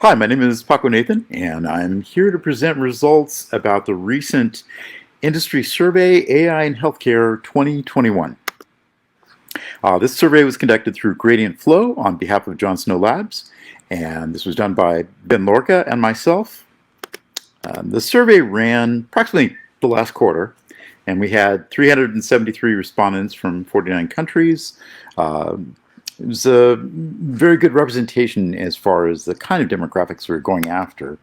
Hi, my name is Paco Nathan, and I'm here to present results about the recent industry survey, AI in Healthcare 2021. This survey was conducted through Gradient Flow on behalf of John Snow Labs, and this was done by Ben Lorca and myself. The survey ran approximately the last quarter, and we had 373 respondents from 49 countries. It was a very good representation as far as the kind of demographics we're going after.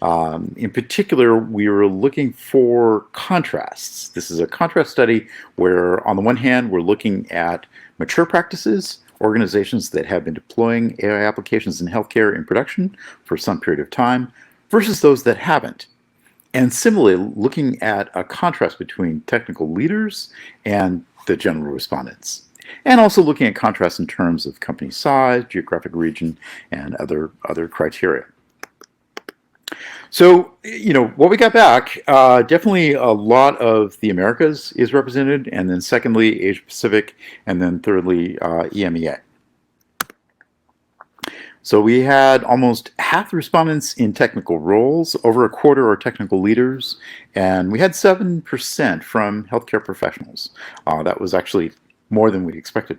In particular, we were looking for contrasts. This is a contrast study where, on the one hand, we're looking at mature practices, organizations that have been deploying AI applications in healthcare in production for some period of time, versus those that haven't. And similarly, looking at a contrast between technical leaders and the general respondents. And also looking at contrasts in terms of company size, geographic region, and other criteria. So, what we got back, definitely a lot of the Americas is represented, and then secondly, Asia Pacific, and then thirdly, EMEA. So we had almost half the respondents in technical roles, over a quarter are technical leaders, and we had 7% from healthcare professionals. That was actually more than we expected.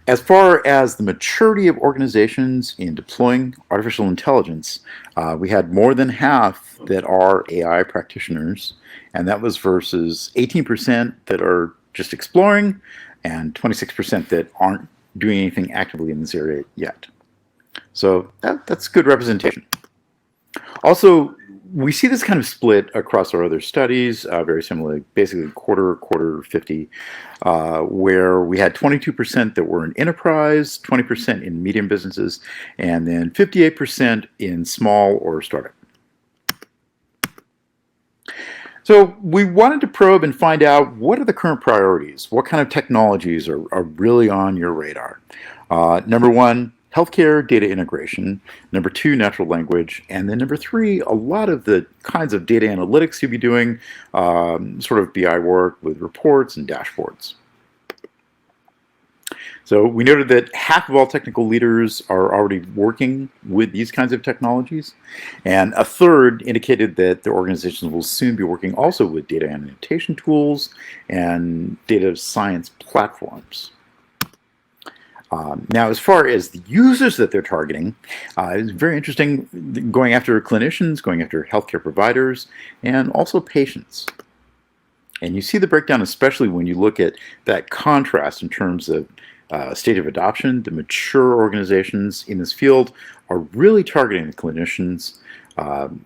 As far as the maturity of organizations in deploying artificial intelligence, we had more than half that are AI practitioners, and that was versus 18% that are just exploring and 26% that aren't doing anything actively in this area yet. So that's good representation. Also, we see this kind of split across our other studies, very similarly, basically quarter 50, where we had 22% that were in enterprise, 20% in medium businesses, and then 58% in small or startup. So we wanted to probe and find out what are the current priorities, what kind of technologies are really on your radar. Number one, healthcare data integration. Number two, natural language. And then number three, a lot of the kinds of data analytics you'll be doing, sort of BI work with reports and dashboards. So we noted that half of all technical leaders are already working with these kinds of technologies, and a third indicated that their organizations will soon be working also with data annotation tools and data science platforms. Now, as far as the users that they're targeting, it's very interesting going after clinicians, going after healthcare providers, and also patients. And you see the breakdown, especially when you look at that contrast in terms of state of adoption. The mature organizations in this field are really targeting the clinicians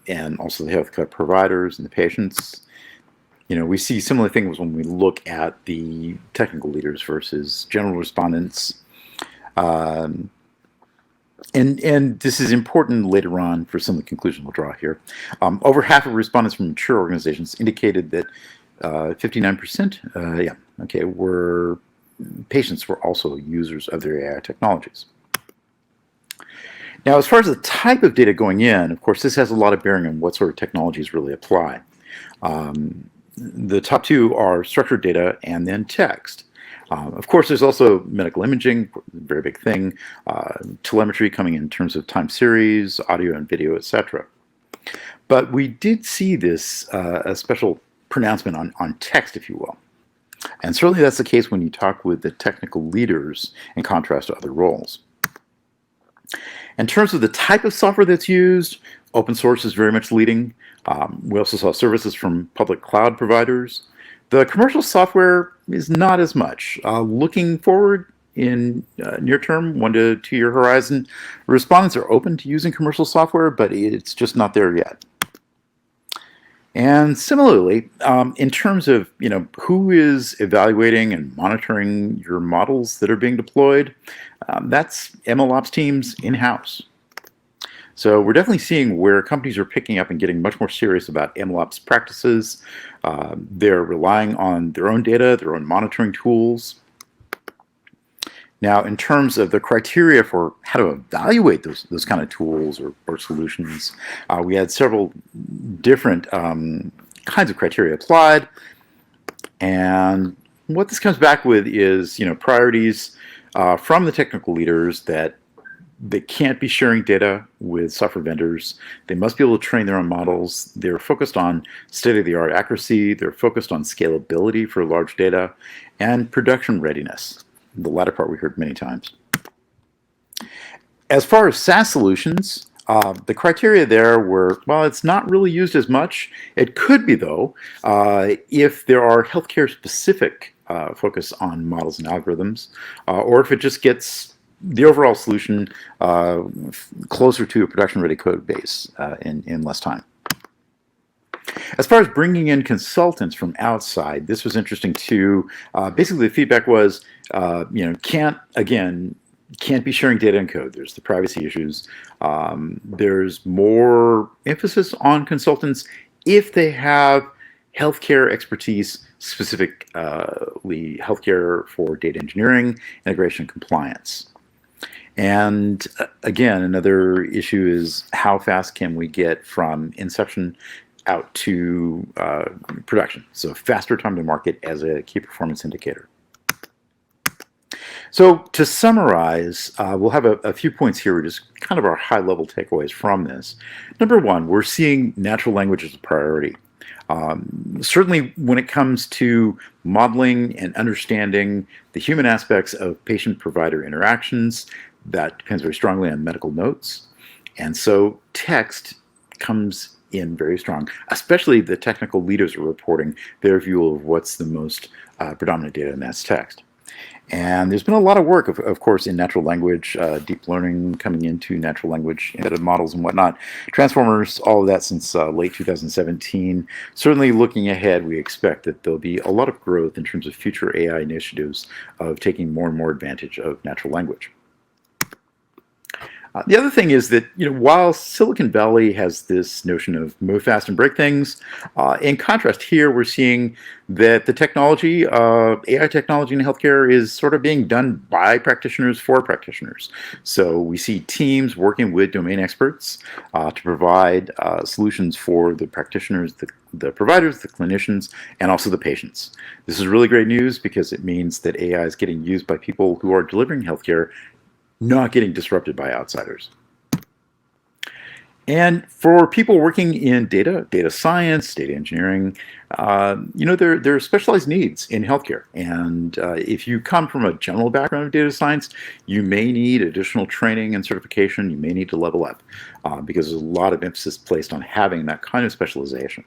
and also the healthcare providers and the patients. We see similar things when we look at the technical leaders versus general respondents. And this is important later on for some of the conclusions we'll draw here. Over half of respondents from mature organizations indicated that 59%, were patients were also users of their AI technologies. Now, as far as the type of data going in, of course, this has a lot of bearing on what sort of technologies really apply. The top two are structured data and then text. Of course, there's also medical imaging, very big thing, telemetry coming in terms of time series, audio and video, etc. But we did see this, a special pronouncement on text, if you will. And certainly that's the case when you talk with the technical leaders in contrast to other roles. In terms of the type of software that's used, open source is very much leading. We also saw services from public cloud providers. The commercial software is not as much. Looking forward in near term, 1 to 2 year horizon, respondents are open to using commercial software, but it's just not there yet. And similarly, in terms of who is evaluating and monitoring your models that are being deployed, that's MLOps teams in-house. So we're definitely seeing where companies are picking up and getting much more serious about MLOps practices. They're relying on their own data, their own monitoring tools. Now, in terms of the criteria for how to evaluate those kind of tools or solutions, we had several different kinds of criteria applied. And what this comes back with is, priorities from the technical leaders that They can't be sharing data with software vendors. They must be able to train their own models. They're focused on state-of-the-art accuracy. They're focused on scalability for large data and production readiness. The latter part we heard many times. As far as SAS Solutions, the criteria there were, well, it's not really used as much. It could be, though, if there are healthcare-specific focus on models and algorithms, or if it just gets the overall solution closer to a production-ready code base in less time. As far as bringing in consultants from outside, this was interesting too. Basically, the feedback was, can't be sharing data and code. There's the privacy issues. There's more emphasis on consultants if they have healthcare expertise, specifically healthcare for data engineering, integration, and compliance. And again, another issue is how fast can we get from inception out to production? So faster time to market as a key performance indicator. So to summarize, we'll have a few points here, just kind of our high-level takeaways from this. Number one, we're seeing natural language as a priority. Certainly when it comes to modeling and understanding the human aspects of patient-provider interactions, that depends very strongly on medical notes. And so text comes in very strong, especially the technical leaders are reporting their view of what's the most predominant data, and that's text. And there's been a lot of work, of course, in natural language, deep learning coming into natural language, embedded models and whatnot, transformers, all of that since late 2017. Certainly looking ahead, we expect that there'll be a lot of growth in terms of future AI initiatives of taking more and more advantage of natural language. The other thing is that, while Silicon Valley has this notion of move fast and break things, in contrast here, we're seeing that the technology, AI technology in healthcare is sort of being done by practitioners for practitioners. So we see teams working with domain experts to provide solutions for the practitioners, the providers, the clinicians, and also the patients. This is really great news because it means that AI is getting used by people who are delivering healthcare, not getting disrupted by outsiders. And for people working in data science, data engineering, there are specialized needs in healthcare. And if you come from a general background of data science, you may need additional training and certification. You may need to level up because there's a lot of emphasis placed on having that kind of specialization.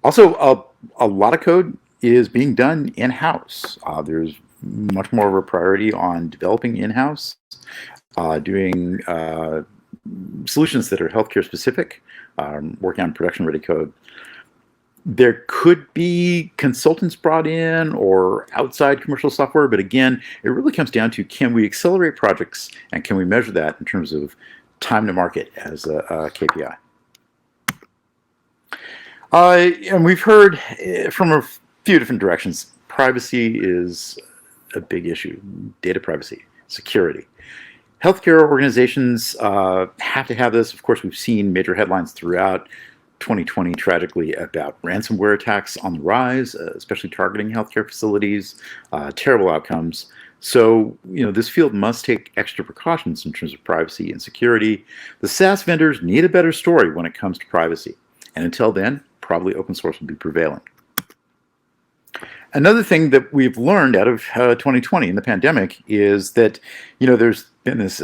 Also, a lot of code is being done in-house. There's much more of a priority on developing in-house, doing solutions that are healthcare specific, working on production-ready code. There could be consultants brought in or outside commercial software, but again, it really comes down to, can we accelerate projects and can we measure that in terms of time to market as a KPI? And we've heard from a few different directions. Privacy is a big issue. Data privacy, security. Healthcare organizations have to have this. Of course, we've seen major headlines throughout 2020, tragically, about ransomware attacks on the rise, especially targeting healthcare facilities, terrible outcomes. So, this field must take extra precautions in terms of privacy and security. The SaaS vendors need a better story when it comes to privacy. And until then, probably open source will be prevailing. Another thing that we've learned out of 2020 in the pandemic is that, there's been this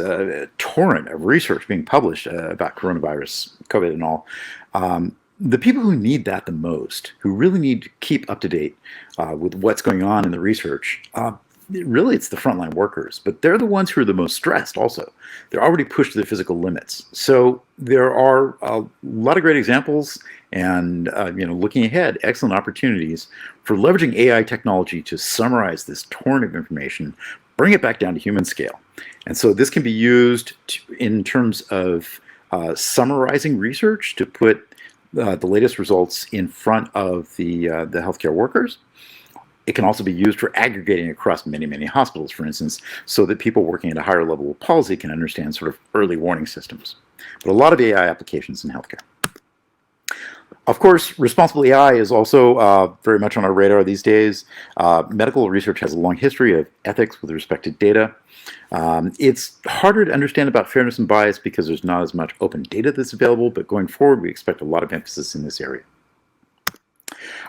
torrent of research being published about coronavirus, COVID and all. The people who need that the most, who really need to keep up to date with what's going on in the research, really it's the frontline workers, but they're the ones who are the most stressed also. They're already pushed to their physical limits. So there are a lot of great examples and, looking ahead, excellent opportunities for leveraging AI technology to summarize this torrent of information, bring it back down to human scale. And so this can be used in terms of summarizing research to put the latest results in front of the healthcare workers. It can also be used for aggregating across many, many hospitals, for instance, so that people working at a higher level of policy can understand sort of early warning systems. But a lot of AI applications in healthcare. Of course, responsible AI is also very much on our radar these days. Medical research has a long history of ethics with respect to data. It's harder to understand about fairness and bias because there's not as much open data that's available, but going forward, we expect a lot of emphasis in this area.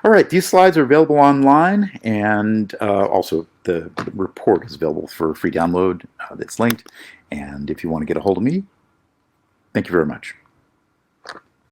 All right, these slides are available online, and also the report is available for free download that's linked. And if you want to get a hold of me, thank you very much.